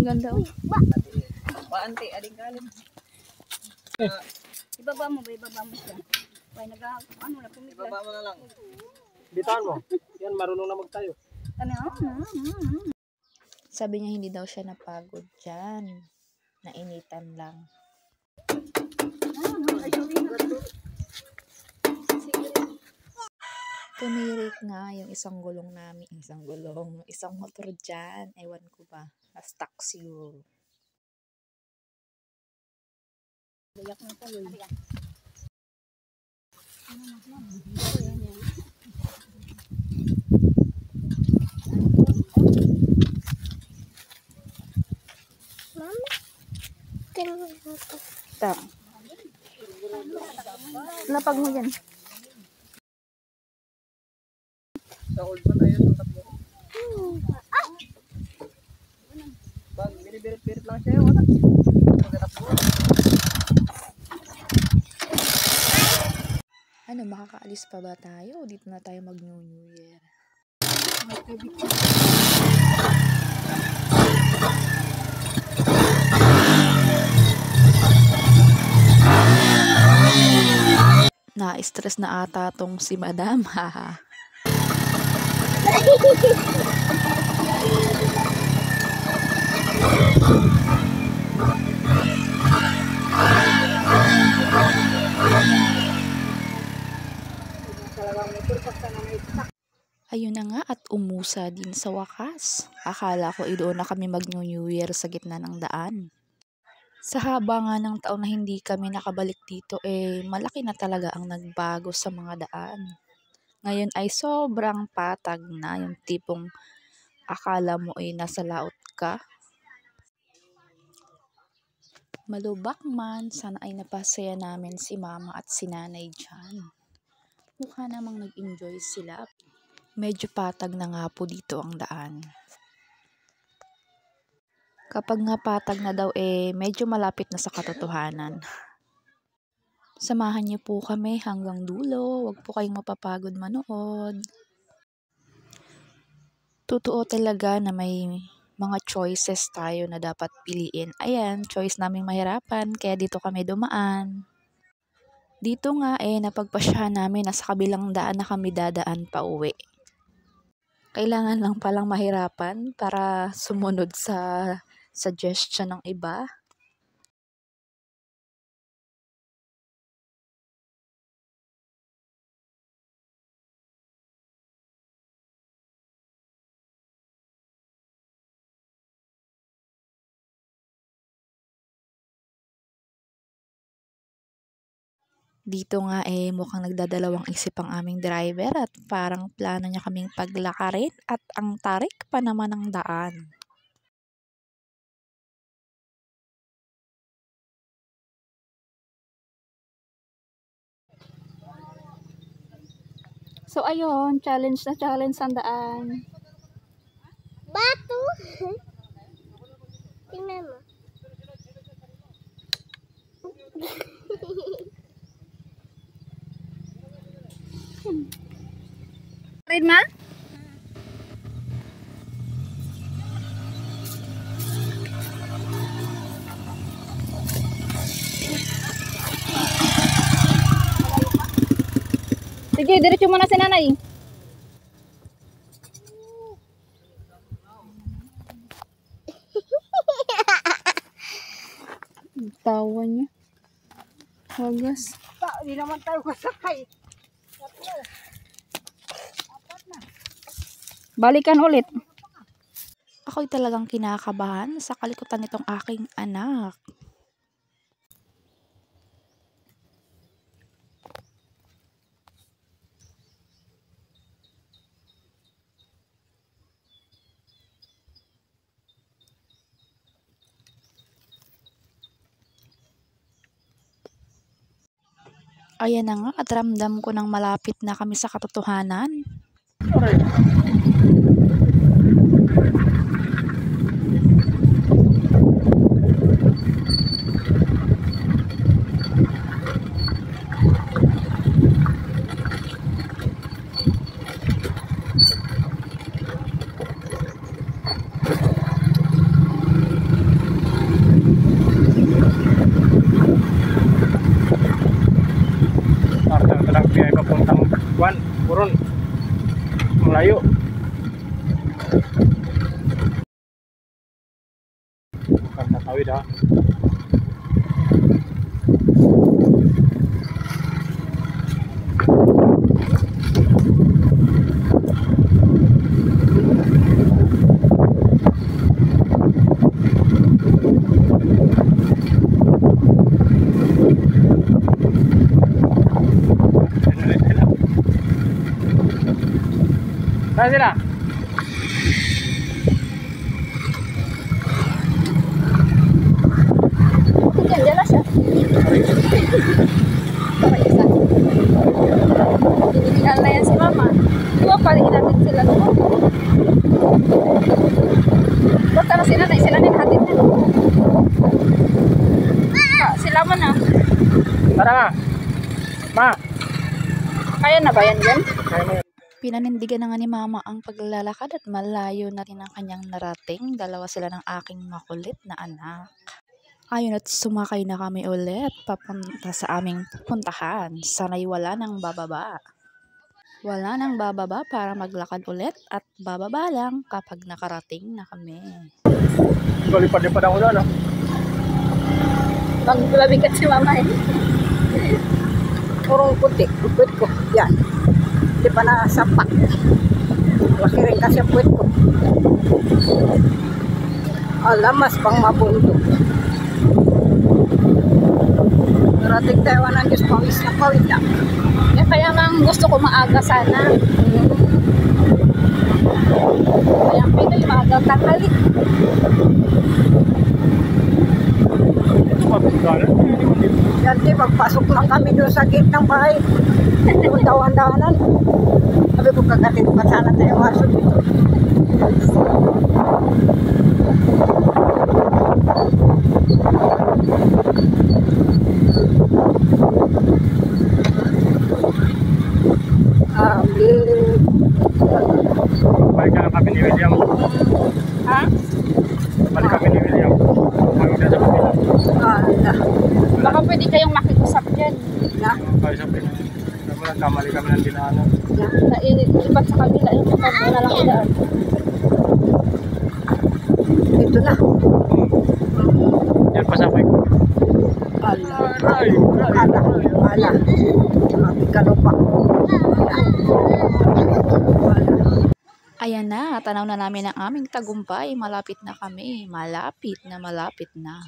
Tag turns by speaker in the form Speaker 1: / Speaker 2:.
Speaker 1: Ganda oh.
Speaker 2: Paante, aling galing.
Speaker 1: Ibaba mo siya. Ay, ano na, pumiglas.
Speaker 2: Ibaba mo na lang.
Speaker 3: Bitawan mo. Yan, marunong na magtayo.
Speaker 1: Ano?
Speaker 4: Sabi niya hindi daw siya napagod dyan. Nainitan lang. Tumirik nga yung isang gulong namin. Isang motor dyan. Ewan ko ba. Na-stuck siguro.
Speaker 1: Layak na pala.
Speaker 4: Tama. Lapag mo dyan.
Speaker 2: Sa old ba tayo sa tatlo? Bang, binibirit-birit lang siya. Wala. Maghanap mo.
Speaker 4: Ano, makakaalis pa ba tayo? Dito na tayo mag-New Year. Na-stress na ata tong si Madam. Haha. Ayun na nga at umusa din sa wakas. Akala ko doon na kami mag-New Year sa gitna ng daan. Sa haba nga ng taon na hindi kami nakabalik dito, malaki na talaga ang nagbago sa mga daan. Ngayon ay sobrang patag na, yung tipong akala mo nasa laot ka. Malubak man, sana ay napasaya namin si mama at si nanay dyan. Mukha namang nag-enjoy sila. Medyo patag na nga po dito ang daan. Kapag nga patag na daw medyo malapit na sa katotohanan. Samahan niyo po kami hanggang dulo. Huwag po kayong mapapagod manood. Totoo talaga na may mga choices tayo na dapat piliin. Ayan, choice naming mahirapan, kaya dito kami dumaan. Dito nga napagpasyahan namin na sa kabilang daan na kami dadaan pa uwi. Kailangan lang palang mahirapan para sumunod sa suggestion ng iba. Dito nga mukhang nagdadalawang isip ang aming driver at parang plano niya kaming paglakarin at ang tarik pa naman ng daan.
Speaker 1: So ayun, challenge na challenge ang daan.
Speaker 5: Bato! Tingnan mo.
Speaker 1: Rin ma? Sige, diretso muna si nanay. Tawa niya. Wagas.
Speaker 2: Hindi naman tayo kasakay.
Speaker 1: Balikan ulit.
Speaker 4: Ako'y talagang kinakabahan sa kalikutan nitong aking anak. Ayan na nga at ramdam ko nang malapit na kami sa katotohanan.
Speaker 3: Bukan natawid ha. Saan sila?
Speaker 1: Diyan na siya. Para isa. Hinihingal na yan si mama. Di ba paligid natin sila doon? Basta na sila na. Sila na hatid na. Sila mo na.
Speaker 3: Tara nga. Ma.
Speaker 1: Kaya na ba yan yan?
Speaker 3: Kaya na yan.
Speaker 4: Pinanindigan na nga ni Mama ang paglalakad at malayo na rin ang kanyang narating. Dalawa sila ng aking makulit na anak. Ayun at sumakay na kami ulit papunta sa aming puntahan. Sana'y wala nang bababa. Wala nang bababa para maglakad ulit at bababa lang kapag nakarating na kami.
Speaker 3: Lipad-lipad ako doon.
Speaker 1: Paglabigat si mama eh.
Speaker 2: Purong puti. Puwit ko. Yan. Di pa na sapak. Laki rin kasi ang puwit ko. Alamas pang mabundok. Narating tayo ng Diyos, pawis na pawis na.
Speaker 1: Kaya nga gusto ko maaga sana. Kaya pwede maaga tanghali.
Speaker 3: Ito mabigala.
Speaker 2: Yan di, pagpasok lang kami doon sa gate ng bahay. Doon dawan-dawanan. Sabi ko, kagatin pa sana tayo maso dito.
Speaker 3: Balik na kami ni William.
Speaker 1: Ha?
Speaker 3: Balik kami ni William. Balik na sa Pilipinas.
Speaker 1: Baka pwede kayong makikusap dyan.
Speaker 3: Kaya sa Pilipinas. Naman nagkamali kami ng dinaanan.
Speaker 1: Ibat sa kanila yung kapag na lang idaan.
Speaker 2: Ito na.
Speaker 3: Yan pasapay ko.
Speaker 2: Ala. Sabi ka daw pa.
Speaker 4: Ayan na, tanaw na namin ang aming tagumpay. Malapit na kami. Malapit na.